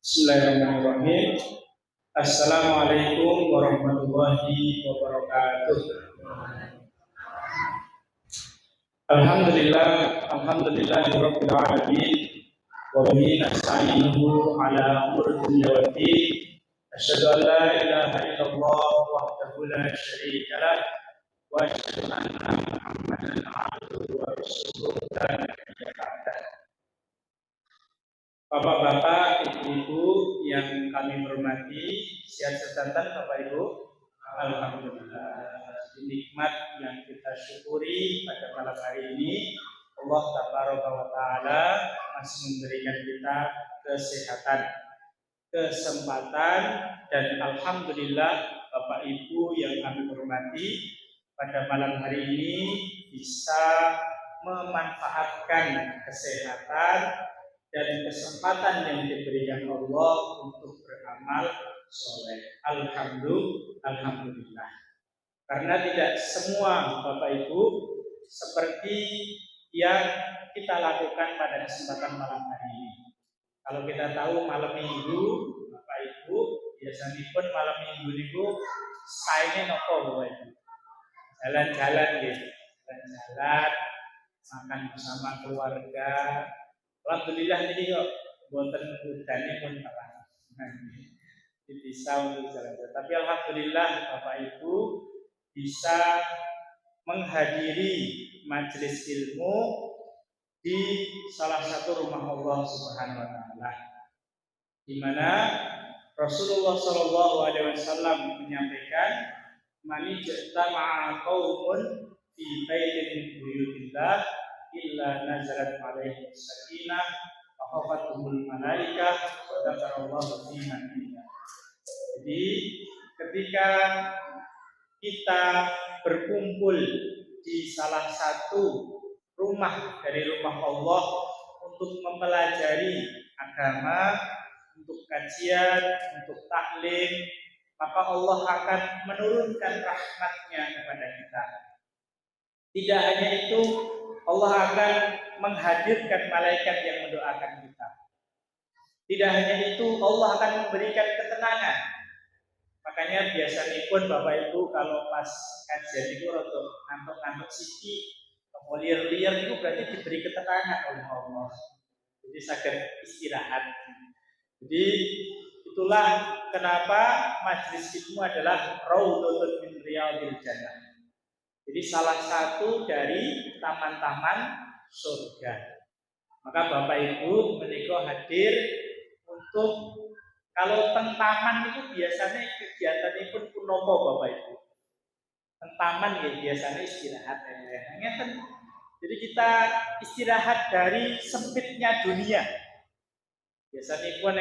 Bismillahirrahmanirrahim. Assalamualaikum warahmatullahi wabarakatuh. Alhamdulillahirabbil alamin wa bihi nasta'inuhu ala umuri dunya waddin. Asyhadu an la ilaha illallah wahdahu la syarika lah wa asyhadu anna Muhammadan abduhu wa rasuluh. Bapak-bapak, ibu-ibu yang kami hormati, sehat sedanten Bapak Ibu. Alhamdulillah, nikmat yang kita syukuri pada malam hari ini, Allah Tabaraka wa Ta'ala masih memberikan kita kesehatan, kesempatan, dan alhamdulillah Bapak Ibu yang kami hormati, pada malam hari ini bisa memanfaatkan kesehatan dan kesempatan yang diberikan Allah untuk beramal soleh. Alhamdulillah. Karena tidak semua Bapak Ibu seperti yang kita lakukan pada kesempatan malam hari ini. Kalau kita tahu malam minggu, Bapak Ibu, biasanya pun malam minggu itu sainnya nopo Bapak Ibu. Jalan-jalan gitu, jalan-jalan, makan bersama keluarga. Alhamdulillah ini kok buatan hujannya pun terang. Bisa untuk jalan-jalan. Tapi alhamdulillah Bapak Ibu bisa menghadiri majelis ilmu di salah satu rumah Allah Subhanahu wa taala. Di mana Rasulullah sallallahu alaihi wasallam menyampaikan, "Man ijtama'a qaumun fi baitin min buyutillah illa nazalat alaihi sakinah wa hafathumul malaikah wa dzakarallahu fi man indah." Jadi ketika kita berkumpul di salah satu rumah dari rumah Allah untuk mempelajari agama, untuk kajian, untuk taklim, maka Allah akan menurunkan rahmat-Nya kepada kita. Tidak hanya itu, Allah akan menghadirkan malaikat yang mendoakan kita. Tidak hanya itu, Allah akan memberikan ketenangan. Makanya biasanya pun Bapak Ibu kalau pas kajian itu untuk ngantuk-ngantuk siki, mau liar-liar itu berarti diberi ketenangan oleh Allah. Jadi sakit istirahat. Jadi itulah kenapa majelis ilmu adalah raudhatun min riyadil jannah. Jadi salah satu dari taman-taman surga. Maka Bapak Ibu menika hadir untuk, kalau teng taman itu biasanya kegiatan pun nopo Bapak Ibu. Teng taman ya biasanya istirahat ya. Jadi kita istirahat dari sempitnya dunia. Biasanya pun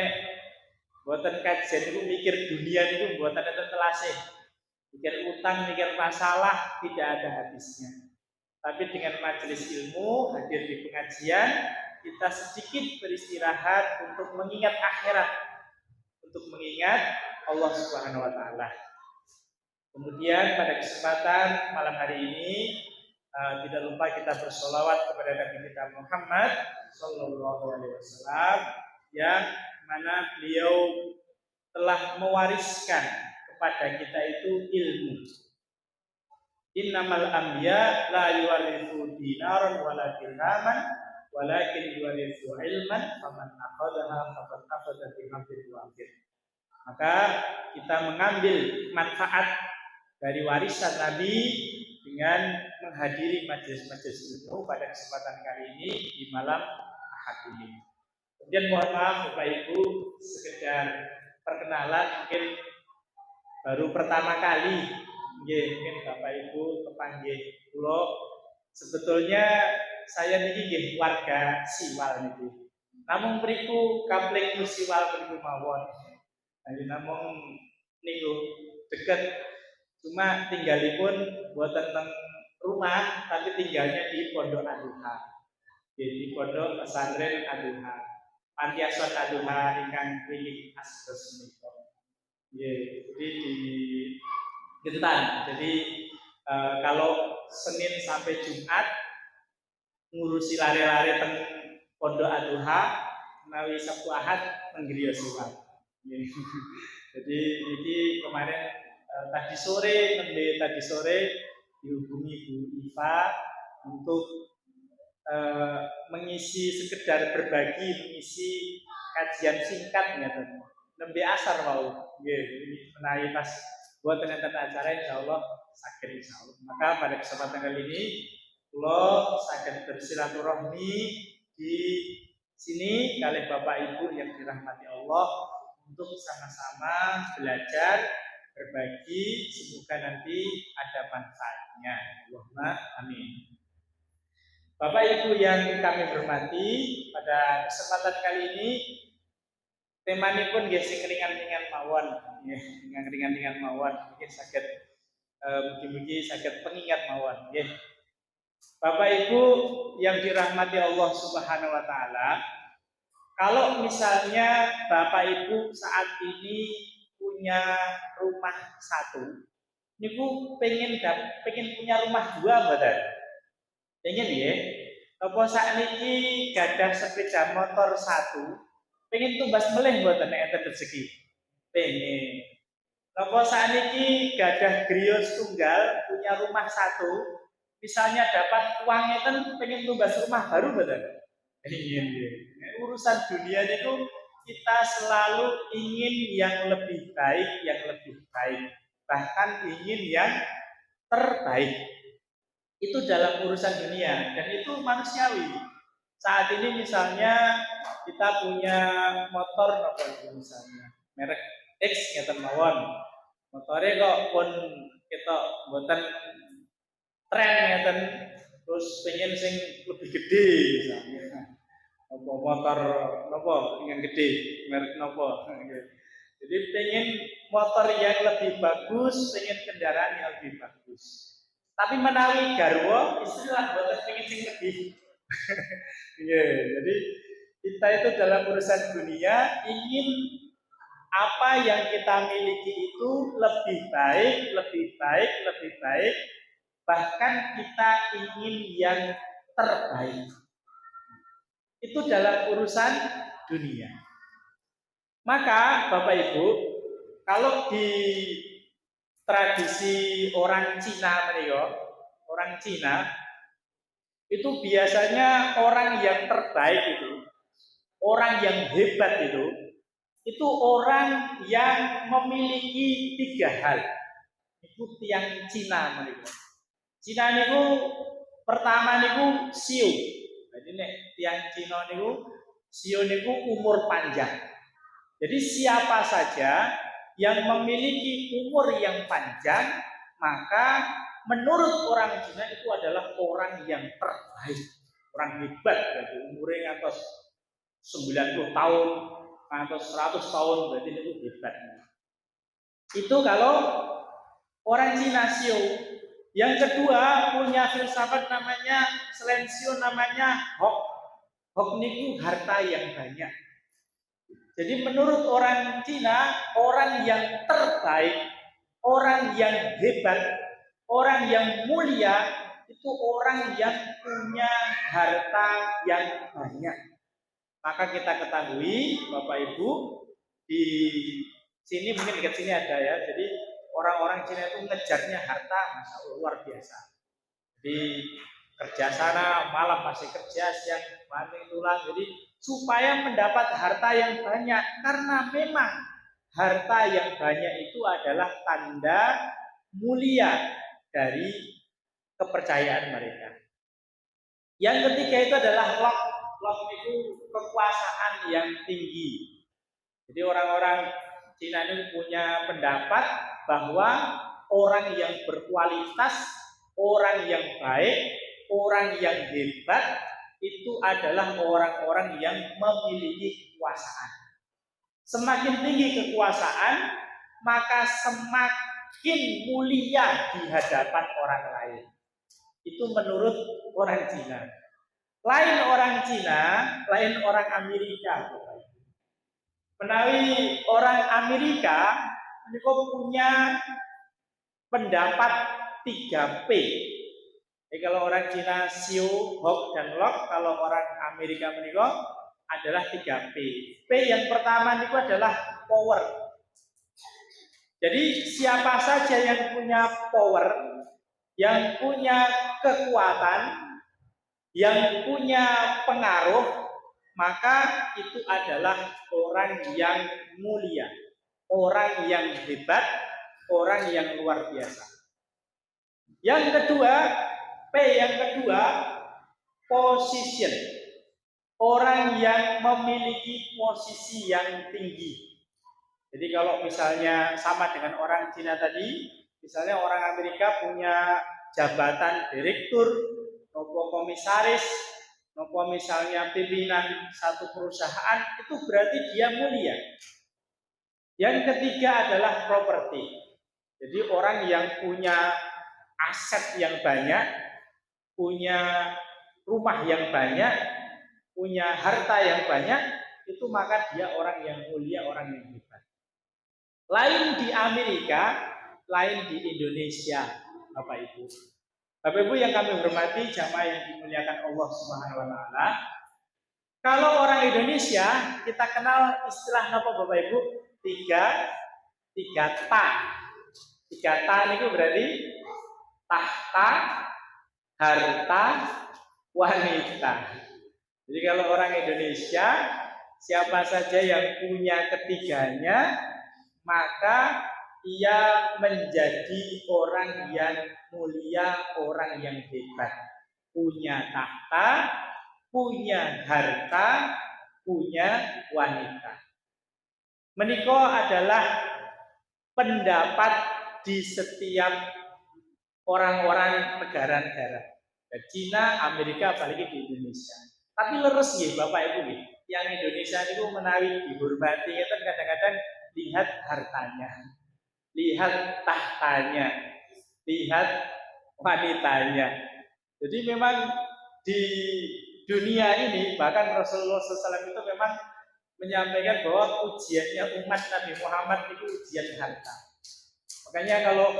buatan kajian itu mikir dunia itu buatan itu telasih. Mikir utang, mikir masalah, tidak ada habisnya. Tapi dengan majelis ilmu, hadir di pengajian, kita sedikit beristirahat untuk mengingat akhirat, untuk mengingat Allah Subhanahu wa taala. Kemudian pada kesempatan malam hari ini, tidak lupa kita bersolawat kepada Nabi kita Muhammad sallallahu alaihi wasallam, yang mana beliau telah mewariskan kepada kita itu ilmu. Innamal anbiya la yuwarithu dinaran wala dirhaman walakin yuwarithu ilman faman akhadhaha faqad akhadha bi haqqil waqid. Maka kita mengambil manfaat dari warisan Nabi dengan menghadiri majelis-majelis ilmu pada kesempatan kali ini di malam Ahad ini. Kemudian mohon maaf Bapak Ibu, sekedar perkenalan, mungkin baru pertama kali mungkin Bapak Ibu kepanggih kula. Sebetulnya saya niki warga Siwal niki. Namung mriku Kampling Siwal mriku mawon. Jadi namung niku dekat, cuma tinggalipun boten teng rumah, tapi tinggalnya di Pondok Aduha. Jadi Pondok Pesantren Aduha. Panti Asuhan Aduha ingkang pilih asdos menika. Jadi di Gentan. Jadi kalau Senin sampai Jumat ngurusi lari-lari teng Pondok Aduha, menawi Sabtu Ahad menggriya suwat. Jadi ini kemarin tadi sore dihubungi Bu Iva untuk mengisi sekedar berbagi, mengisi kajian singkat nembe asar mau. Ini menawi pas buat tenan acara insyaallah saged insyaallah. Maka pada kesempatan kali ini kula saged bersilaturahmi di sini kali Bapak Ibu yang dirahmati Allah untuk sama-sama belajar berbagi, semoga nanti ada manfaatnya. Allahumma amin. Bapak Ibu yang kami hormati, pada kesempatan kali ini temanipun nggih sing ringan-ringan mawon, nggih ringan-ringan mawon, mungkin saged mugi-mugi saged pengingat mawon nggih. Bapak Ibu yang dirahmati Allah Subhanahu wa taala, kalau misalnya Bapak Ibu saat ini punya rumah satu, niku pengen punya rumah dua mboten? Pengen ya? Apa sakniki gadah sepeda motor satu, pengen tumbas melih mboten nek enten rezeki? Pengen. Apa sakniki gadah griya tunggal, punya rumah satu, misalnya dapat uang enten pengen tumbas rumah baru mboten? Ingin ya. Urusan dunia itu kita selalu ingin yang lebih baik, bahkan ingin yang terbaik. Itu dalam urusan dunia dan itu manusiawi. Saat ini misalnya kita punya motor apa misalnya merek X ngeten mawon. Motore kok pun kita mboten tren ngeten, terus pengen sing lebih gede misalnya. Apa motor napa ingin gede, merek napa. Jadi pengen motor yang lebih bagus, pengen kendaraan yang lebih bagus. Tapi menawi garwa istilah boten pengen sing lebih. Jadi kita itu dalam urusan dunia ingin apa yang kita miliki itu lebih baik, bahkan kita ingin yang terbaik. Itu dalam urusan dunia. Maka Bapak Ibu, kalau di tradisi orang Cina itu biasanya orang yang terbaik orang yang hebat itu orang yang memiliki 3 hal. Itu tiang Cina mereka. Cina niku pertama niku siu. Jadi nek tiang Cina niku siu niku umur panjang. Jadi siapa saja yang memiliki umur yang panjang, maka menurut orang Cina itu adalah orang yang terbaik, orang hebat. Jadi umurnya atas 90 tahun, atas 100 tahun, berarti itu hebat. Itu kalau orang Cina Xiu. Yang kedua punya filsafat namanya selain Xiu namanya Hok. Hok niku harta yang banyak. Jadi menurut orang Cina, orang yang terbaik, orang yang hebat, orang yang mulia itu orang yang punya harta yang banyak. Maka kita ketahui Bapak Ibu di sini mungkin dekat sini ada ya. Jadi orang-orang Cina itu ngejarnya harta, masya Allah luar biasa. Jadi kerja sana malam masih kerja, siang banting tulang. Jadi supaya mendapat harta yang banyak, karena memang harta yang banyak itu adalah tanda mulia dari kepercayaan mereka. Yang ketiga itu adalah lok itu kekuasaan yang tinggi. Jadi orang-orang Cina ini punya pendapat bahwa orang yang berkualitas, orang yang baik, orang yang hebat itu adalah orang-orang yang memiliki kekuasaan. Semakin tinggi kekuasaan, maka semakin mulia di hadapan orang lain. Itu menurut orang Cina. Lain orang Cina, lain orang Amerika. Menawi orang Amerika, mereka punya pendapat 3P. Jadi kalau orang Cina Xiu, Hok, dan Lok, kalau orang Amerika mereka adalah 3 P. P yang pertama itu adalah power. Jadi siapa saja yang punya power, yang punya kekuatan, yang punya pengaruh, maka itu adalah orang yang mulia, orang yang hebat, orang yang luar biasa. Yang kedua, P yang kedua, position. Orang yang memiliki posisi yang tinggi. Jadi kalau misalnya sama dengan orang Cina tadi, misalnya orang Amerika punya jabatan direktur, nopo komisaris, nopo misalnya pimpinan satu perusahaan, itu berarti dia mulia. Yang ketiga adalah properti. Jadi orang yang punya aset yang banyak, punya rumah yang banyak, punya harta yang banyak, itu maka dia orang yang mulia, orang yang hebat. Lain di Amerika, lain di Indonesia, Bapak Ibu. Bapak Ibu yang kami hormati, jamaah yang dimuliakan Allah Subhanahu wa taala. Kalau orang Indonesia, kita kenal istilah apa Bapak Ibu? Tiga ta. 3 ta itu berarti tahta, harta, wanita. Jadi kalau orang Indonesia, siapa saja yang punya ketiganya, maka ia menjadi orang yang mulia, orang yang hebat. Punya tahta, punya harta, punya wanita. Menikah adalah pendapat di setiap orang-orang negara-negara. China, Amerika, apalagi di Indonesia. Tapi leres ya Bapak Ibu ya, yang Indonesia itu menawi dihormati itu kadang-kadang lihat hartanya, lihat tahtanya, lihat wanitanya. Jadi memang di dunia ini bahkan Rasulullah SAW itu memang menyampaikan bahwa ujiannya umat Nabi Muhammad itu ujian harta. Makanya kalau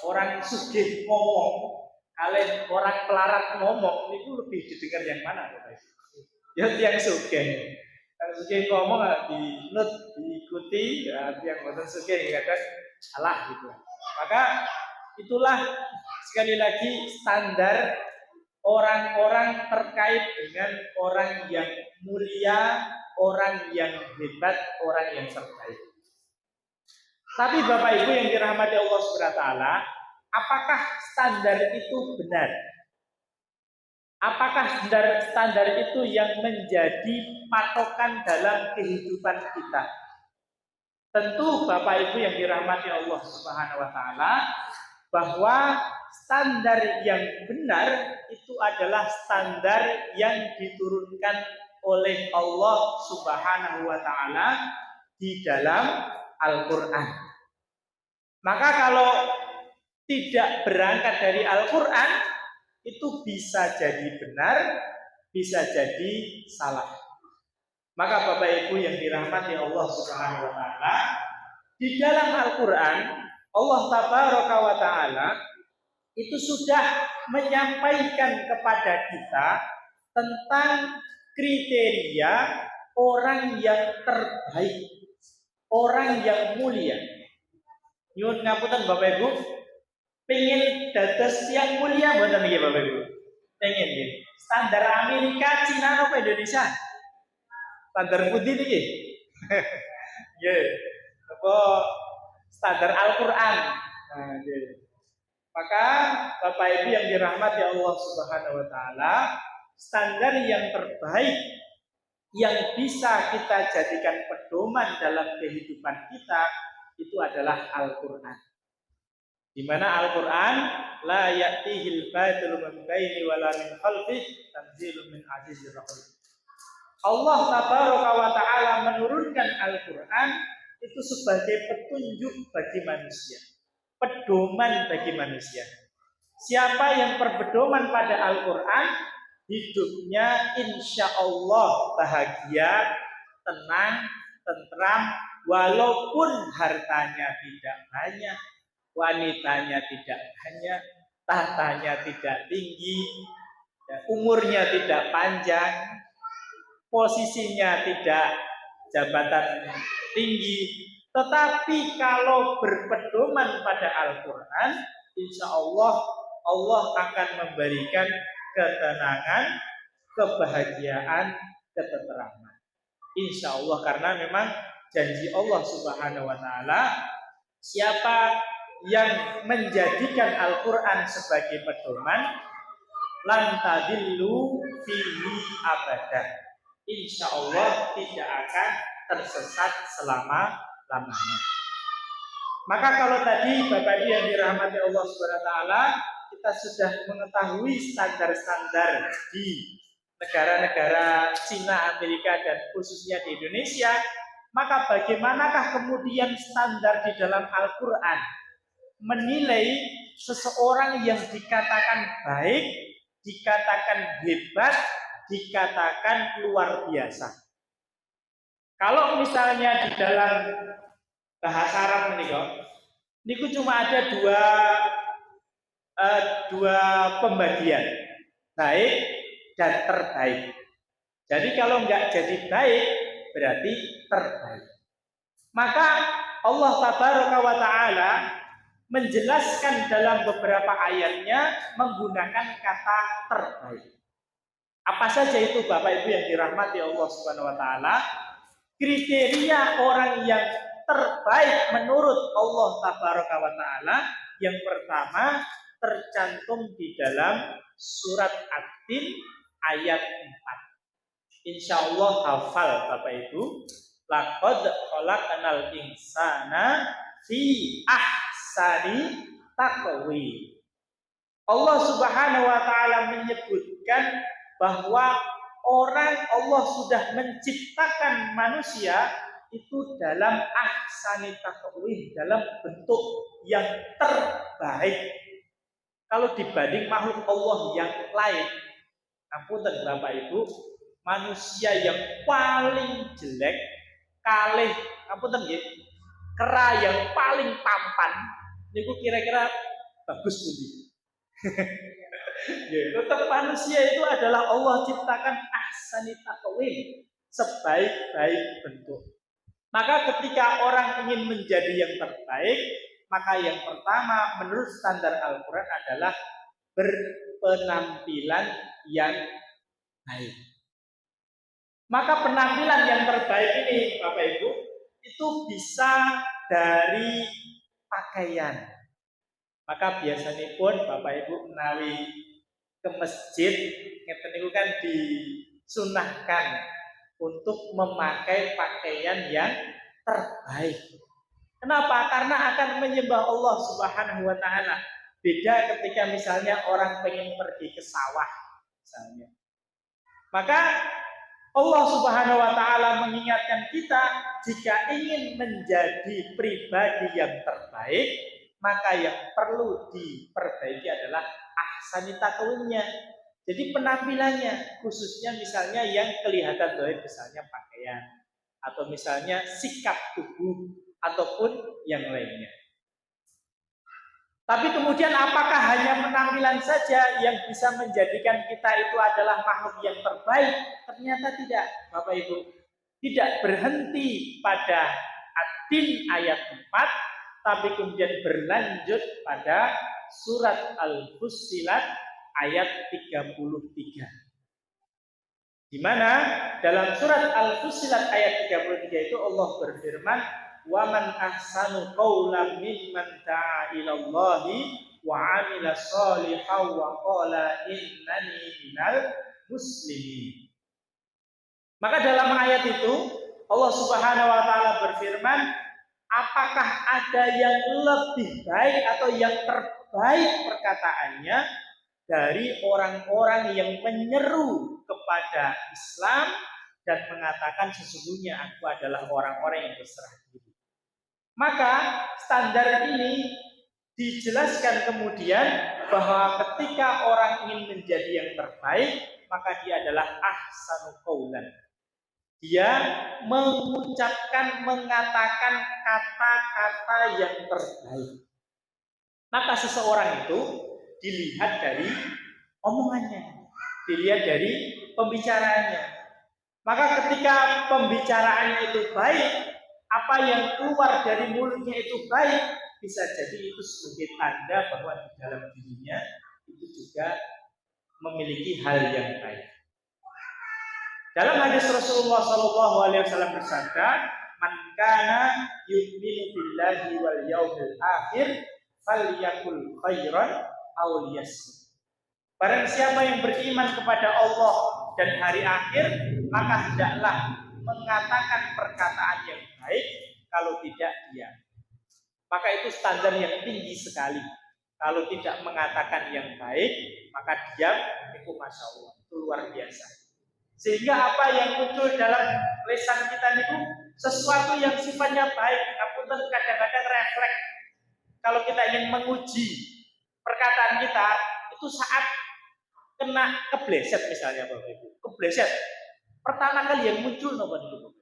orang sugih ngomong, kalian orang pelarat ngomong, itu lebih didengar yang mana Bapak? Ya yang sugih. Yang sugih ngomong dinut, diikuti, ya yang boten sugih kadang salah gitu. Maka itulah sekali lagi standar orang-orang terkait dengan orang yang mulia, orang yang hebat, orang yang terbaik. Tapi Bapak Ibu yang dirahmati Allah Subhanahu wa taala, apakah standar itu benar? Apakah standar itu yang menjadi patokan dalam kehidupan kita? Tentu Bapak Ibu yang dirahmati Allah Subhanahu wa taala, bahwa standar yang benar itu adalah standar yang diturunkan oleh Allah Subhanahu wa taala di dalam Al-Qur'an. Maka kalau tidak berangkat dari Al-Qur'an, itu bisa jadi benar, bisa jadi salah. Maka Bapak Ibu yang dirahmati Allah Subhanahu wa taala, di dalam Al-Qur'an Allah Tabaraka wa taala itu sudah menyampaikan kepada kita tentang kriteria orang yang terbaik, orang yang mulia. Nyuwun ngapunten Bapak Ibu, pengen dados yang mulia mboten nggih Bapak Ibu? Pengen nggih. Standar Amerika, Cina apa Indonesia? Standar putih niki. Nggih. Apa standar Al-Qur'an. Nah, nggih. Maka Bapak Ibu yang dirahmati Allah Subhanahu wa taala, standar yang terbaik yang bisa kita jadikan pedoman dalam kehidupan kita itu adalah Al-Qur'an. Di mana Al-Qur'an la ya'tihil batilu min baini wala min khalfihi tanzilun min azizir rahim. Allah Tabaraka wa taala menurunkan Al-Qur'an itu sebagai petunjuk bagi manusia, pedoman bagi manusia. Siapa yang berpedoman pada Al-Qur'an, hidupnya insya Allah bahagia, tenang, tentram, walaupun hartanya tidak banyak, wanitanya tidak banyak, tahtanya tidak tinggi, umurnya tidak panjang. posisinya tidak jabatan tinggi, tetapi kalau berpedoman pada Al-Quran, insya Allah Allah akan memberikan ketenangan, kebahagiaan, ketentraman. Insya Allah, karena memang janji Allah Subhanahu wa Ta'ala, siapa yang menjadikan Al-Quran sebagai pedoman, lan tadillu fihi abadan, insya Allah tidak akan tersesat selama-lamanya. Maka kalau tadi Bapak Ibu yang dirahmati Allah Subhanahu wa Ta'ala, kita sudah mengetahui standar-standar di negara-negara Cina, Amerika, dan khususnya di Indonesia, maka bagaimanakah kemudian standar di dalam Al-Quran menilai seseorang yang dikatakan baik, dikatakan hebat, dikatakan luar biasa? Kalau misalnya di dalam bahasa Arab niku cuma ada dua pembagian, baik dan terbaik. Jadi kalau nggak jadi baik, berarti terbaik. Maka Allah Tabaraka wa Ta'ala menjelaskan dalam beberapa ayatnya menggunakan kata terbaik. Apa saja itu Bapak Ibu yang dirahmati Allah Subhanahu wa Ta'ala? Kriteria orang yang terbaik menurut Allah Tabaraka wa Ta'ala, yang pertama tercantum di dalam surat At-Tin ayat 4. Insya Allah hafal Bapak Ibu. Laqad khalaqnal insana fi ahsani taqwim. Allah Subhanahu wa Ta'ala menyebutkan bahwa Allah sudah menciptakan manusia itu dalam ahsani taqwim, dalam bentuk yang terbaik. Kalau dibanding makhluk Allah yang lain, ampunten Bapak Ibu, manusia yang paling jelek, kalih, ampunten nggih, kera yang paling tampan, niku kira-kira bagus pundi? Ya, tetap manusia itu adalah Allah ciptakan ahsani taqwim, sebaik-baik bentuk. Maka ketika orang ingin menjadi yang terbaik, maka yang pertama menurut standar Al-Quran adalah berpenampilan yang baik. Maka penampilan yang terbaik ini Bapak Ibu itu bisa dari pakaian. Maka biasanya pun Bapak Ibu menawi ke masjid, ngeten niku kan disunahkan untuk memakai pakaian yang terbaik. Kenapa? Karena akan menyembah Allah Subhanahu wa Ta'ala. Beda ketika misalnya orang pengen pergi ke sawah misalnya. Maka Allah Subhanahu wa Ta'ala mengingatkan kita, jika ingin menjadi pribadi yang terbaik, maka yang perlu diperbaiki adalah ahsani taqwimnya. Jadi penampilannya, khususnya misalnya yang kelihatan dohir, misalnya pakaian, atau misalnya sikap tubuh, ataupun yang lainnya. Tapi kemudian apakah hanya penampilan saja yang bisa menjadikan kita itu adalah makhluk yang terbaik? Ternyata tidak, Bapak Ibu. Tidak berhenti pada At-Tin ayat 4, tapi kemudian berlanjut pada surat Al-Fussilat ayat 33. Di mana dalam surat Al-Fussilat ayat 33 itu Allah berfirman, wa man ahsanu qawlan mimman da'a ilallahi wa 'amila shalihan wa qala innani minal muslimin. Maka dalam ayat itu Allah Subhanahu wa Ta'ala berfirman, apakah ada yang lebih baik atau yang terbaik perkataannya dari orang-orang yang menyeru kepada Islam dan mengatakan sesungguhnya aku adalah orang-orang yang berserah diri. Maka standar ini dijelaskan kemudian bahwa ketika orang ingin menjadi yang terbaik, maka dia adalah ahsanu qaulan. Dia mengucapkan, mengatakan kata-kata yang terbaik. Maka seseorang itu dilihat dari omongannya, dilihat dari pembicaraannya. Maka ketika pembicaraannya itu baik, apa yang keluar dari mulutnya itu baik, bisa jadi itu sebagai tanda bahwa di dalam dirinya itu juga memiliki hal yang baik. Dalam hadis Rasulullah SAW bersabda, "Man kana yu'minu billahi wal yaumil akhir, falyakul khairan aw liyasmut." Barang siapa yang beriman kepada Allah dan hari akhir, maka hendaklah mengatakan perkataan yang baik, kalau tidak diam. Maka itu standar yang tinggi sekali. Kalau tidak mengatakan yang baik, maka diam, itu Masya Allah, itu luar biasa. Sehingga apa yang muncul dalam lisan kita itu sesuatu yang sifatnya baik, namun kadang-kadang refleks. Kalau kita ingin menguji perkataan kita, itu saat kena kebleset misalnya Bapak Ibu, kebleset. Pertama kali yang muncul apa dulu?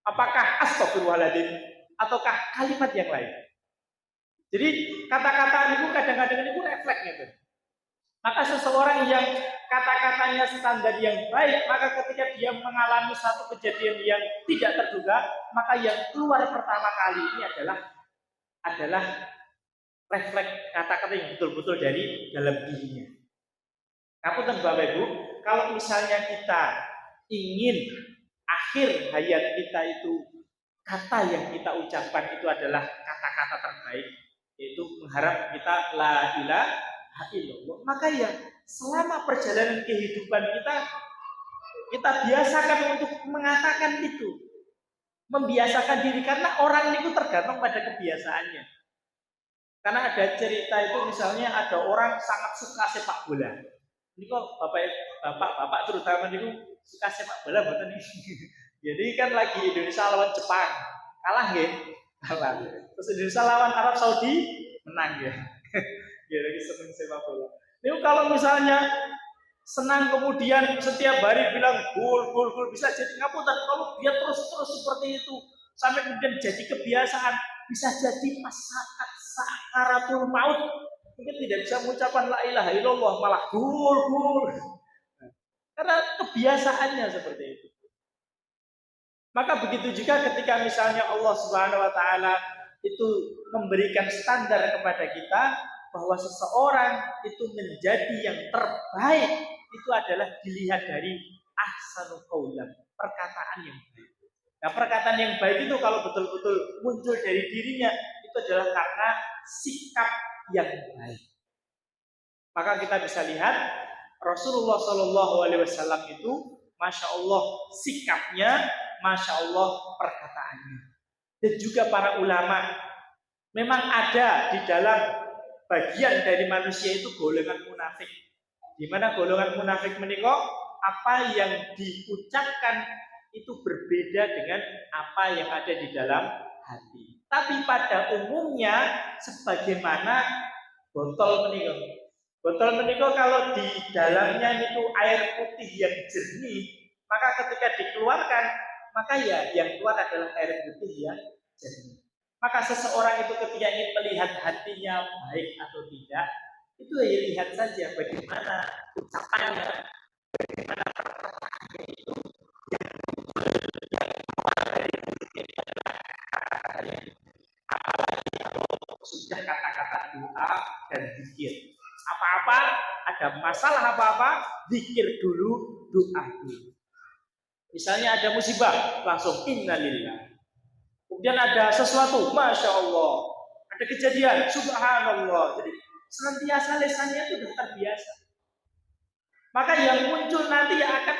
Apakah astagfirullahaladzim ataukah kalimat yang lain? Jadi kata-kata itu kadang-kadang itu refleks gitu. Maka seseorang yang kata-katanya standar yang baik, maka ketika dia mengalami satu kejadian yang tidak terduga, maka yang keluar pertama kali ini adalah refleks kata-kata yang betul-betul dari dalam dirinya. Kapunten Bapak Ibu, kalau misalnya kita ingin akhir hayat kita itu kata yang kita ucapkan itu adalah kata-kata terbaik, yaitu mengharap kita la ilaha illallah, maka ya selama perjalanan kehidupan kita biasakan untuk mengatakan itu, membiasakan diri, karena orang itu tergantung pada kebiasaannya. Karena ada cerita itu, misalnya ada orang sangat suka sepak bola. Ini kok bapak terutama itu suka sepak bola bukan ini. Jadi kan lagi Indonesia lawan Jepang, kalah ya, kalah. Terus Indonesia lawan Arab Saudi, menang ya. Dia lagi seneng sepak bola. Ini kalau misalnya senang kemudian setiap hari bilang gol bisa jadi ngapunten. Kalau dia terus seperti itu sampai kemudian jadi kebiasaan, bisa jadi masyarakat sakaratul maut, mungkin tidak bisa mengucapkan la ilaha illallah, malah gol. Karena kebiasaannya seperti itu. Maka begitu juga ketika misalnya Allah Subhanahu wa taala itu memberikan standar kepada kita bahwa seseorang itu menjadi yang terbaik, itu adalah dilihat dari ahsanul qaulan, perkataan yang baik. Nah, perkataan yang baik itu kalau betul-betul muncul dari dirinya, itu adalah karena sikap yang baik. Maka kita bisa lihat Rasulullah SAW itu, Masya Allah sikapnya, Masya Allah perkataannya. Dan juga para ulama, memang ada di dalam bagian dari manusia itu golongan munafik. Di mana golongan munafik menikah, apa yang diucapkan itu berbeda dengan apa yang ada di dalam hati. Tapi pada umumnya sebagaimana botol menikah. Botol menikah kalau di dalamnya itu air putih yang jernih, maka ketika dikeluarkan, maka ya yang keluar adalah air putih yang jernih. Maka seseorang itu ketika ingin melihat hatinya baik atau tidak, itu ya lihat saja bagaimana ucapannya, bagaimana perkataannya itu yang keluar dari mulutnya adalah kata-katanya. Apalagi kalau sudah kata-kata doa dan zikir. Apa-apa, ada masalah apa-apa, zikir dulu, doa dulu. Misalnya ada musibah, langsung innalillah. Kemudian ada sesuatu, Masya Allah. Ada kejadian, subhanallah. Jadi senantiasa lisannya itu sudah terbiasa. Maka yang muncul nanti yang akan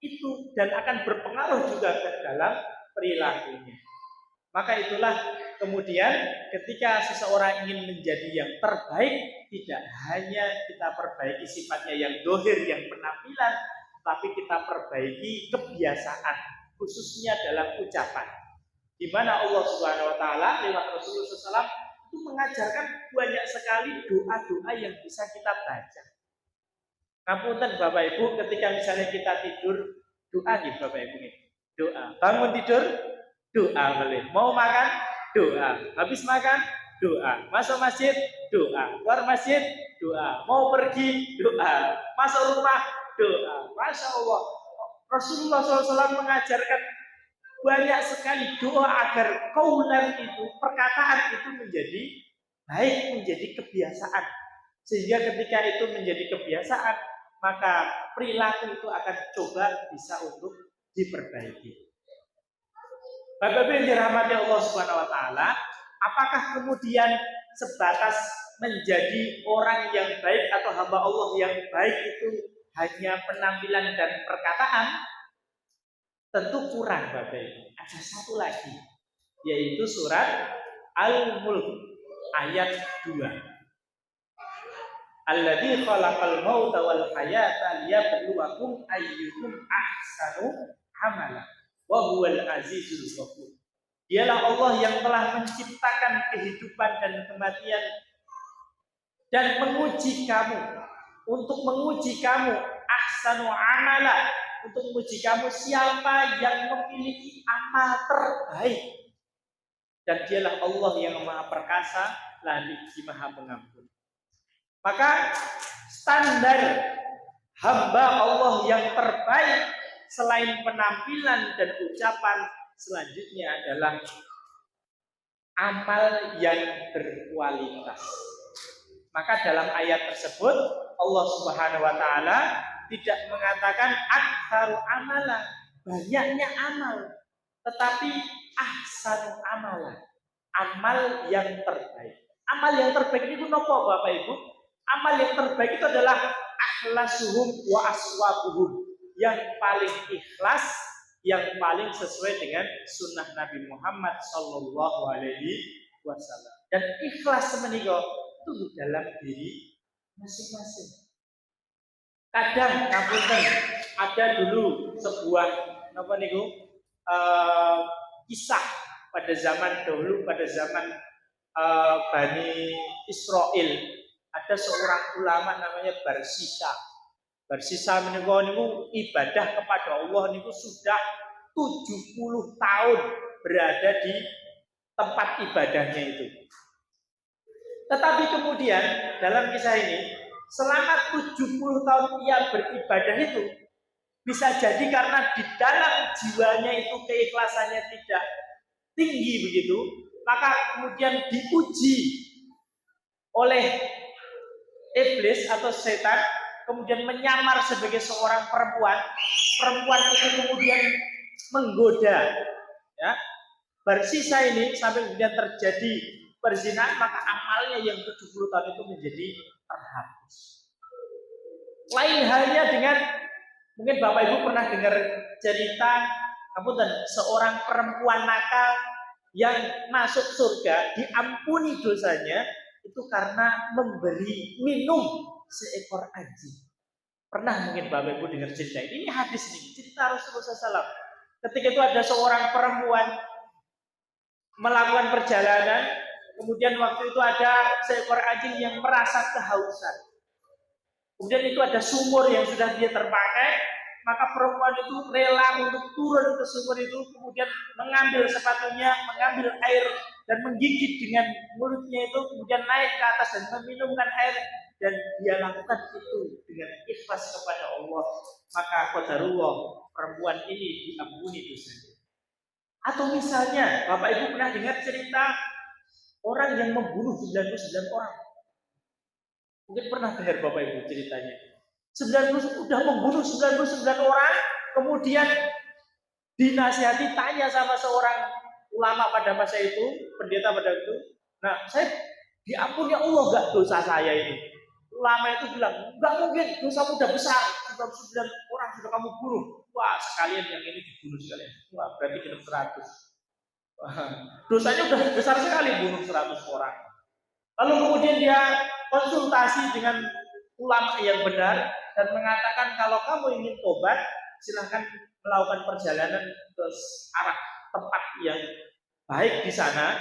itu dan akan berpengaruh juga ke dalam perilakunya. Maka itulah kemudian ketika seseorang ingin menjadi yang terbaik, tidak hanya kita perbaiki sifatnya yang dohir, yang penampilan, tapi kita perbaiki kebiasaan, khususnya dalam ucapan. Di mana Allah Subhanahu wa taala lewat Rasulullah SAW itu mengajarkan banyak sekali doa-doa yang bisa kita baca. Ngapunten Bapak Ibu, ketika misalnya kita tidur, doa gitu Bapak Ibu nih. Doa. Bangun tidur, doa boleh. Mau makan, doa. Habis makan, doa. Masuk masjid, doa. Keluar masjid, doa. Mau pergi, doa. Masuk rumah, doa. Masya Allah. Rasulullah SAW mengajarkan banyak sekali doa agar kaulan itu, perkataan itu menjadi baik, menjadi kebiasaan. Sehingga ketika itu menjadi kebiasaan, maka perilaku itu akan coba bisa untuk diperbaiki. Bapak-bapak yang dirahmati Allah Subhanahu wa taala, apakah kemudian sebatas menjadi orang yang baik atau hamba Allah yang baik itu hanya penampilan dan perkataan? Tentu kurang, Bapak Ibu. Ada satu lagi, yaitu surat Al-Mulk ayat 2. Alladzi khalaqal mauta wal hayata liyabluwakum ayyukum ahsanu amala wa huwal azizul ghafur. Dialah Allah yang telah menciptakan kehidupan dan kematian dan menguji kamu, untuk menguji kamu ahsanu amala, untuk menguji kamu siapa yang memiliki amal terbaik. Dan dialah Allah yang maha perkasa lagi maha pengampun. Maka standar hamba Allah yang terbaik selain penampilan dan ucapan selanjutnya adalah amal yang berkualitas. Maka dalam ayat tersebut Allah Subhanahu wa taala tidak mengatakan aktsaru amala, banyaknya amal, tetapi ahsanu amala, amal yang terbaik. Amal yang terbaik itu nopo Bapak Ibu? Amal yang terbaik itu adalah akhlasuhum wa aswabuhum, yang paling ikhlas, yang paling sesuai dengan sunnah Nabi Muhammad Sallallahu Alaihi Wasallam. Dan ikhlas menika itu di dalam diri masing-masing. Kadang ngapunten, ada dulu sebuah apa niku kisah pada zaman dahulu, pada zaman Bani Israel, ada seorang ulama namanya Barsisa. Barsisa menika niku ibadah kepada Allah niku sudah 70 tahun berada di tempat ibadahnya itu. Tetapi kemudian dalam kisah ini, selama 70 tahun ia beribadah itu, bisa jadi karena di dalam jiwanya itu keikhlasannya tidak tinggi begitu, maka kemudian diuji oleh iblis atau setan, kemudian menyamar sebagai seorang perempuan. Perempuan itu kemudian menggoda, ya. Barsisa ini sampai kemudian terjadi perzinahan, maka amalnya yang 70 tahun itu menjadi terhapus. Lain halnya dengan, mungkin Bapak Ibu pernah dengar cerita seorang perempuan nakal yang masuk surga diampuni dosanya itu karena memberi minum seekor anjing. Pernah mungkin Bapak Ibu dengar cerita ini? Ini hadis ini, cerita Rasulullah SAW. Ketika itu ada seorang perempuan melakukan perjalanan, kemudian waktu itu ada seekor anjing yang merasa kehausan. Kemudian itu ada sumur yang sudah dia terpakai, maka perempuan itu rela untuk turun ke sumur itu, kemudian mengambil sepatunya, mengambil air dan menggigit dengan mulutnya itu, kemudian naik ke atas dan meminumkan air, dan dia lakukan itu dengan ikhlas kepada Allah. Maka qadarullah, perempuan ini diampuni dosanya. Atau misalnya Bapak Ibu pernah dengar cerita orang yang membunuh 99 orang. Mungkin pernah dengar Bapak Ibu ceritanya. 90 sudah membunuh 99 orang, kemudian dinasihati, tanya sama seorang ulama pada masa itu, pendeta pada itu. Nah, saya diampuni Allah enggak dosa saya ini? Ulama itu bilang, enggak mungkin, dosamu udah besar, 99 orang sudah kamu bunuh. Wah, sekalian yang ini dibunuh sekalian. Wah, berarti genep 100. Wah, dosanya udah besar sekali, bunuh 100 orang. Lalu kemudian dia konsultasi dengan ulama yang benar dan mengatakan kalau kamu ingin tobat, silahkan melakukan perjalanan ke arah tempat yang baik di sana.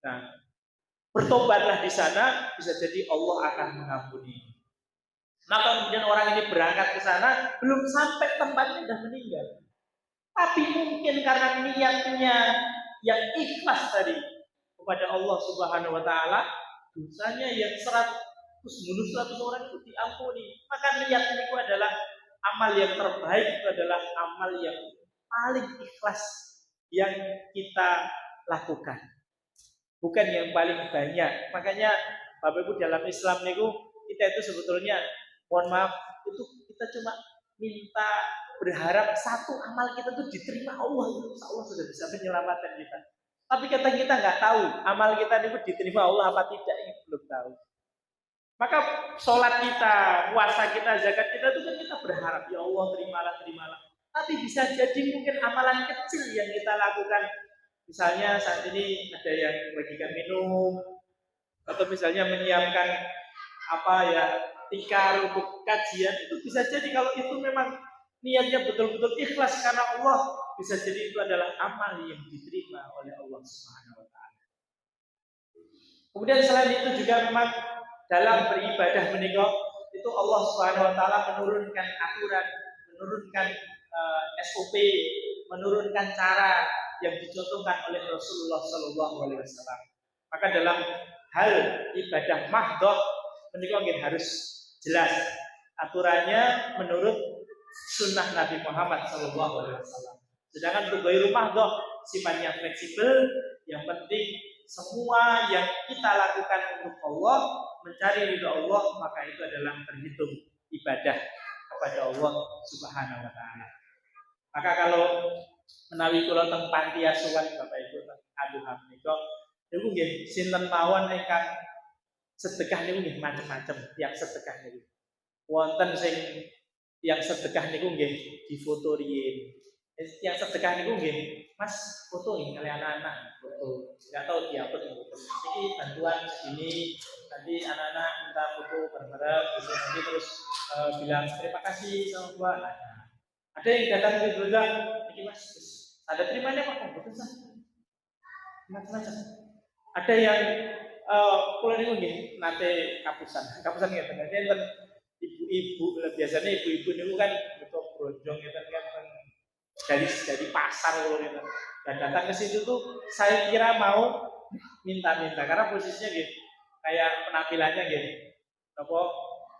Nah, bertobatlah di sana, bisa jadi Allah akan mengampuni. Maka kemudian orang ini berangkat ke sana, belum sampai tempatnya sudah meninggal. Tapi mungkin karena niatnya yang ikhlas tadi kepada Allah Subhanahu wa taala, dosanya yang 100 bunuh 100 orang itu diampuni. Maka niat itu adalah amal yang terbaik itu adalah amal yang paling ikhlas yang kita lakukan, bukan yang paling banyak. Makanya Bapak Ibu dalam Islam itu kita itu sebetulnya, mohon maaf, itu kita cuma minta berharap satu amal kita tuh diterima Allah, itu Allah sudah bisa menyelamatkan kita. Tapi kita nggak tahu amal kita itu diterima Allah apa tidak, ini belum tahu. Maka sholat kita, puasa kita, zakat kita itu kan kita berharap, ya Allah terimalah, terimalah. Tapi bisa jadi mungkin amalan kecil yang kita lakukan. Misalnya saat ini ada yang bagikan minum, atau misalnya menyiapkan tikar untuk kajian, itu bisa jadi kalau itu memang niatnya betul-betul ikhlas karena Allah, bisa jadi itu adalah amal yang diterima oleh Allah Subhanahu wa taala. Kemudian selain itu juga memang dalam beribadah menikah itu Allah Subhanahu wa taala menurunkan aturan, menurunkan SOP, menurunkan cara yang dicontohkan oleh Rasulullah Shallallahu alaihi wasallam. Maka dalam hal ibadah mahdhah menikah harus jelas aturannya menurut sunnah Nabi Muhammad Shallallahu alaihi wasallam. Sedangkan untuk ghairu mahdhah sifatnya fleksibel, yang penting semua yang kita lakukan untuk Allah, mencari ridha Allah, maka itu adalah terhitung ibadah kepada Allah Subhanahu wa taala. Maka kalau menawi kula teng panti asuhan Bapak Ibu aduham menika niku nggih sinten mawon ingkang sedekah niku nggih macam-macam, yang sedekah niku. Wonten sing yang sedekah niku nggih difoto riyin. Yang sedekah niku nggih, Mas foto nggih kali anak-anak foto. Enggak tahu diapot foto. Iki bantuan segini, nanti anak-anak minta foto bareng-bareng, nanti terus bilang terima kasih sama Pak. Ada yang datang ke gereja, ini Mas, ada terimanya Pak, betul sah. Macam-macam. Ada yang kuliah ini nggih nate kapusan ya ternyata ibu-ibu, biasanya ibu-ibu niku kan betul bronjong ya kan dari pasar loh gitu. Dan datang ke situ tuh saya kira mau minta-minta karena posisinya gitu kayak penampilannya gitu, apa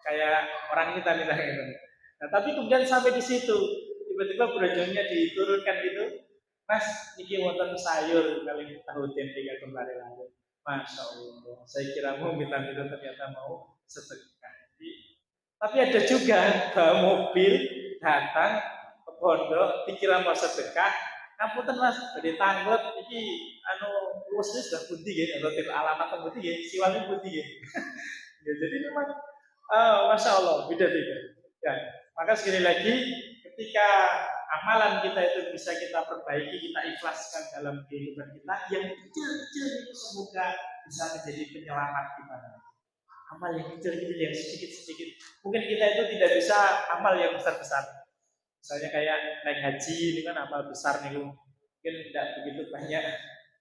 kayak orang minta-minta gitu. Nah tapi kemudian sampai di situ tiba-tiba bronjongnya diturunkan gitu, Mas niki wonten sayur kali tahu tempe kemarin lalu. Masya Allah, saya kira mau minta-minta ternyata mau sedekah. Tapi ada juga bawa mobil datang ke pondok dikira mau sedekah, ngapunten Mas, badhe tanglet iki luwes sudah pundi nggih atau tipe alamat pundi nggih, siwalnya pundi nggih. Ya, jadi memang Masya Allah beda-beda. Ya, maka sekali lagi ketika amalan kita itu bisa kita perbaiki, kita ikhlaskan dalam kehidupan kita, yang kecil-kecil itu semoga bisa menjadi penyelamat kita. Amal yang kecil-kecil, yang sedikit-sedikit. Mungkin kita itu tidak bisa amal yang besar-besar. Misalnya kayak naik haji, ini kan amal besar nih, mungkin tidak begitu banyak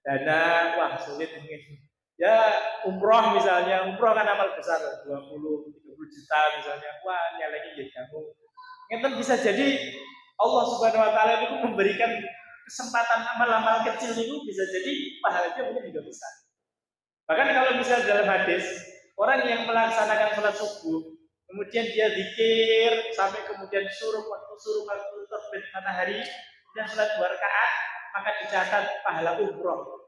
dana, wah sulit mungkin. Ya umroh misalnya, umroh kan amal besar, 20-30 juta misalnya, wah nyalanya jadi kamu. Itu bisa jadi Allah Subhanahu Wa Taala itu memberikan kesempatan amal-amal kecil itu bisa jadi pahalanya mungkin juga besar. Bahkan kalau misalnya dalam hadis, orang yang melaksanakan sholat subuh, kemudian dia zikir sampai kemudian suruh waktu terbit matahari dan sholat 2 rakaat, maka dicatat pahala umroh.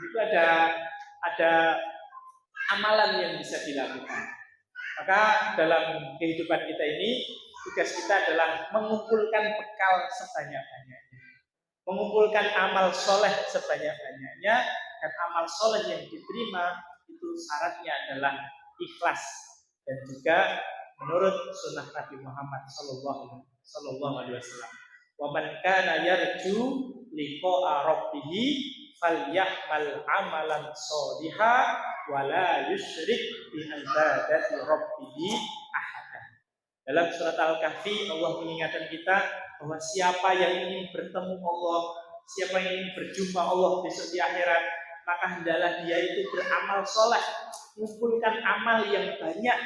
Itu ada amalan yang bisa dilakukan. Maka dalam kehidupan kita ini tugas kita adalah mengumpulkan bekal sebanyak-banyaknya, mengumpulkan amal soleh sebanyak-banyaknya, dan amal soleh yang diterima itu syaratnya adalah ikhlas dan juga menurut sunnah Nabi Muhammad Sallallahu Alaihi Wasallam. Wa man kana yarju liqa'a rabbih falya'mal amalan sholihan wa la yusyrik bi ibadati rabbih ahadan. Dalam surat Al-Kahfi Allah mengingatkan kita bahwa siapa yang ingin bertemu Allah, siapa yang ingin berjumpa Allah besok di akhirat, maka hendaklah dia itu beramal soleh, mengumpulkan amal yang banyak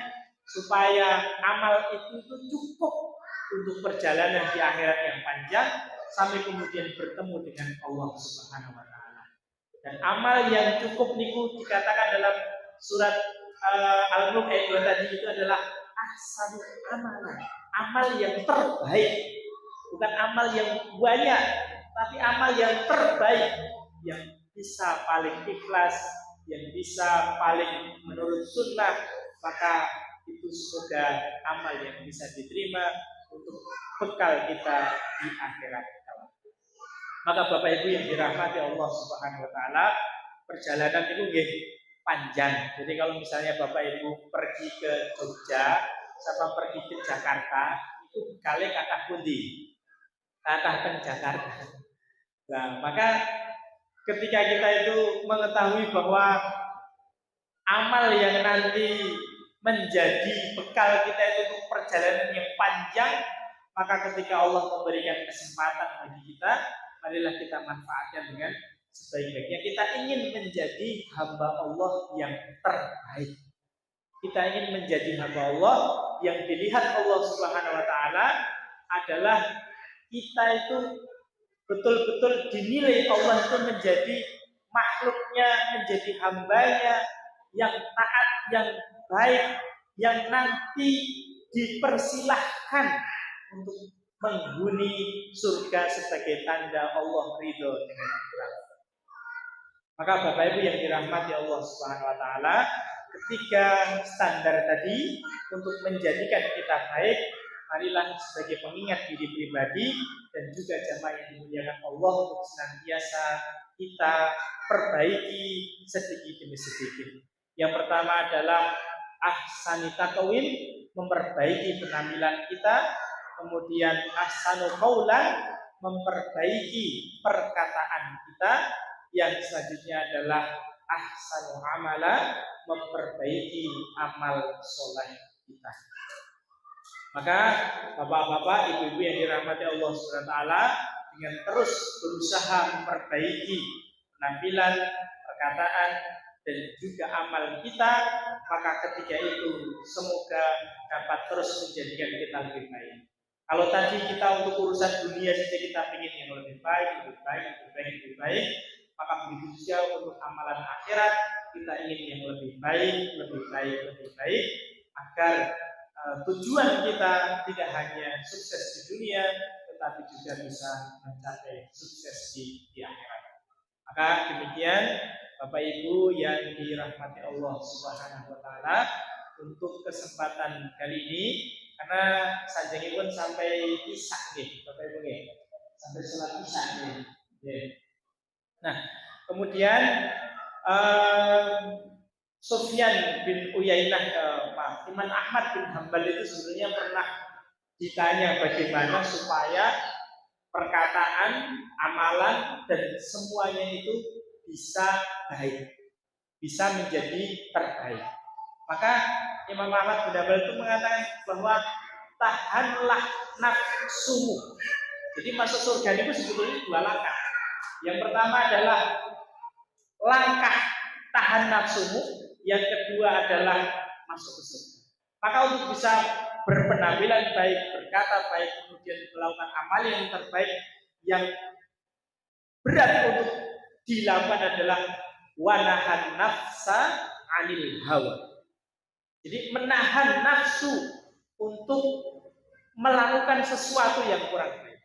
supaya amal itu cukup untuk perjalanan di akhirat yang panjang sampai kemudian bertemu dengan Allah Subhanahu Wa Taala. Dan amal yang cukup niku dikatakan dalam surat Al-Mulk ayat 2 tadi itu adalah ahsanul amalan, amal yang terbaik, bukan amal yang banyak, tapi amal yang terbaik, yang bisa paling ikhlas, yang bisa paling menurut sunnah, maka itu semoga amal yang bisa diterima untuk bekal kita di akhirat kelak. Maka Bapak Ibu yang dirahmati Allah Subhanahu wa taala, perjalanan itu nggih panjang. Jadi kalau misalnya Bapak Ibu pergi ke Jogja sama pergi ke Jakarta, itu bekale kathah pundi? Kathah teng Jakarta. Nah, maka ketika kita itu mengetahui bahwa amal yang nanti menjadi bekal kita itu untuk perjalanan yang panjang, maka ketika Allah memberikan kesempatan bagi kita, marilah kita manfaatkan dengan sebaik-baiknya. Kita ingin menjadi hamba Allah yang terbaik. Kita ingin menjadi hamba Allah yang dilihat Allah Subhanahu wa taala adalah kita itu betul-betul dinilai Allah itu menjadi makhluknya, menjadi hambanya yang taat, yang baik, yang nanti dipersilahkan untuk menghuni surga sebagai tanda Allah ridho dengan kita. Maka Bapak Ibu yang dirahmati Allah Subhanahu wa taala, ketika standar tadi untuk menjadikan kita baik, marilah sebagai pengingat diri pribadi dan juga jamaah yang dimuliakan Allah untuk senantiasa kita perbaiki sedikit demi sedikit. Yang pertama adalah ahsani taqwim, memperbaiki penampilan kita. Kemudian ahsanu qaulan, memperbaiki perkataan kita. Yang selanjutnya adalah ahsanu amala, memperbaiki amal soleh kita. Maka bapak-bapak, ibu-ibu yang dirahmati Allah Subhanahu wa taala, dengan terus berusaha memperbaiki penampilan, perkataan, dan juga amal kita, maka ketika itu semoga dapat terus menjadikan kita lebih baik. Kalau tadi kita untuk urusan dunia saja kita ingin yang lebih baik, lebih baik, lebih baik, lebih baik, maka begitu juga untuk amalan akhirat kita ingin yang lebih baik, lebih baik, lebih baik, agar tujuan kita tidak hanya sukses di dunia, tetapi juga bisa mencapai sukses di akhirat. Maka demikian Bapak Ibu yang dirahmati Allah Subhanahu wa taala, untuk kesempatan kali ini, karena sajane pun sampai isya nih Bapak Ibu nih. Sampai sholat isya nih. Nah, kemudian Sufyan bin Uyainah, Imam Ahmad bin Hambal itu sebenarnya pernah ditanya bagaimana supaya perkataan, amalan, dan semuanya itu bisa baik, bisa menjadi terbaik. Maka Imam Ahmad bin Hambal itu mengatakan bahwa tahanlah nafsumu. Jadi masuk surga itu sebetulnya dua langkah. Yang pertama adalah langkah tahan nafsumu, yang kedua adalah masuk ke surga. Maka untuk bisa berpenampilan baik, berkata baik, kemudian melakukan amal yang terbaik, yang berat untuk dilakukan adalah wanahan nafsa anil hawa. Jadi menahan nafsu untuk melakukan sesuatu yang kurang baik.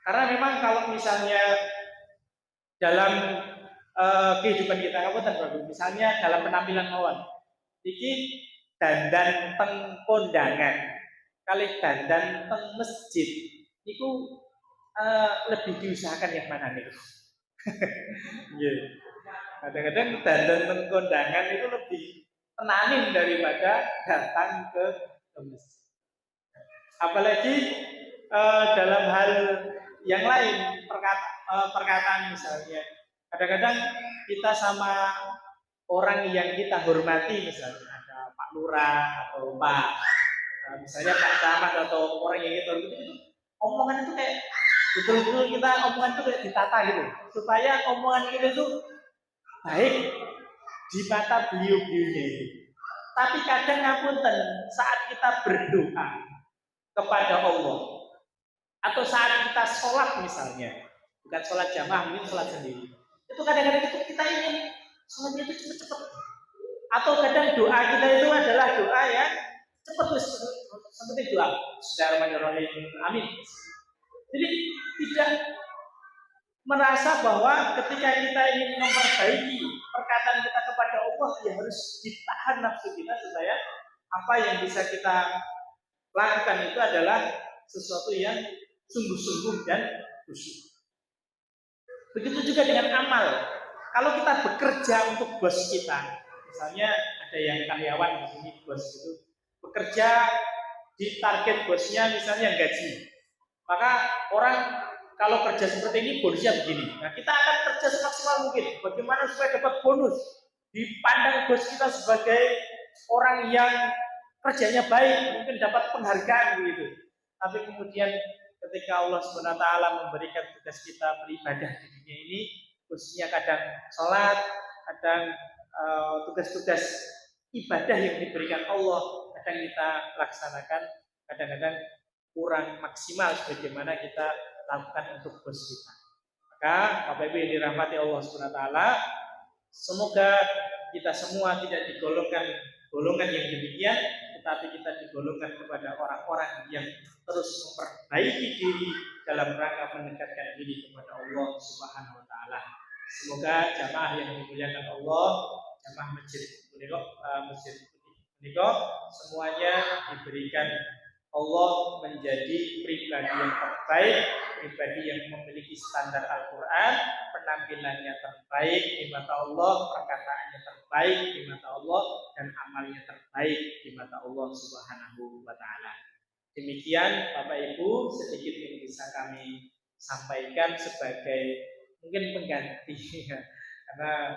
Karena memang kalau misalnya dalam kehidupan kita, misalnya dalam penampilan mawon, iki dandan teng kondangan kali dandan teng masjid itu lebih diusahakan yang mana nih? Yeah. Kadang-kadang dandan teng kondangan itu lebih tenanin daripada datang ke masjid. Apalagi dalam hal yang lain, perkataan misalnya, kadang-kadang kita sama orang yang kita hormati, misalnya ada Pak Lurah atau Pak misalnya Pak Camat atau orang yang kita hormati, itu omongan itu kayak betul-betul kita omongan itu kayak ditata gitu, supaya omongan kita itu baik di mata beliau-beliaunya itu. Tapi kadang ngapunten, saat kita berdoa kepada Allah atau saat kita sholat misalnya, bukan sholat jamaah, mungkin sholat sendiri, itu kadang-kadang itu kita ingin sholatnya itu cepat-cepat, atau kadang doa kita itu adalah doa yang cepat wis seperti doa. Bismillahirrahmanirrahim. Amin. Jadi tidak merasa bahwa ketika kita ingin memperbaiki perkataan kita kepada Allah, ya harus ditahan nafsu kita supaya apa yang bisa kita lakukan itu adalah sesuatu yang sungguh-sungguh dan khusyuk. Begitu juga dengan amal. Kalau kita bekerja untuk bos kita, misalnya ada yang karyawan di sini bos itu bekerja di target bosnya misalnya gaji, maka orang kalau kerja seperti ini bonusnya begini. Nah, kita akan kerja semaksimal mungkin. Bagaimana supaya dapat bonus? Dipandang bos kita sebagai orang yang kerjanya baik, mungkin dapat penghargaan begitu. Tapi kemudian ketika Allah SWT memberikan tugas kita beribadah di dunia ini, khususnya kadang sholat, kadang tugas-tugas ibadah yang diberikan Allah, kadang kita laksanakan, kadang-kadang kurang maksimal sebagaimana kita lakukan untuk bos kita. Maka Bapak Ibu yang dirahmati Allah SWT, semoga kita semua tidak digolongkan golongan yang demikian, tetapi kita digolongkan kepada orang-orang yang terus memperbaiki diri dalam rangka mendekatkan diri kepada Allah Subhanahu wa taala. Semoga jamaah yang dimuliakan Allah, jamaah masjid menika semuanya diberikan Allah menjadi pribadi yang terbaik, pribadi yang memiliki standar Al-Quran, penampilannya terbaik di mata Allah, perkataannya terbaik di mata Allah, dan amalnya terbaik di mata Allah Subhanahu wa Ta'ala. Demikian Bapak Ibu, sedikit yang bisa kami sampaikan sebagai mungkin pengganti, karena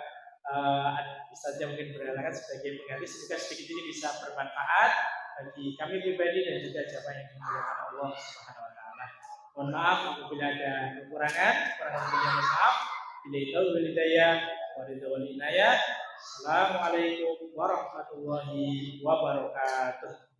Ustaznya mungkin berhalangan sebagai pengganti. Semoga sedikit ini bisa bermanfaat bagi kami pribadi dan juga jamaah yang dimuliakan Allah Subhanahu wa taala. Mohon maaf apabila ada kekurangan, mohon maaf. Bila itu hidayah wa ridwan inayah. Assalamualaikum warahmatullahi wabarakatuh.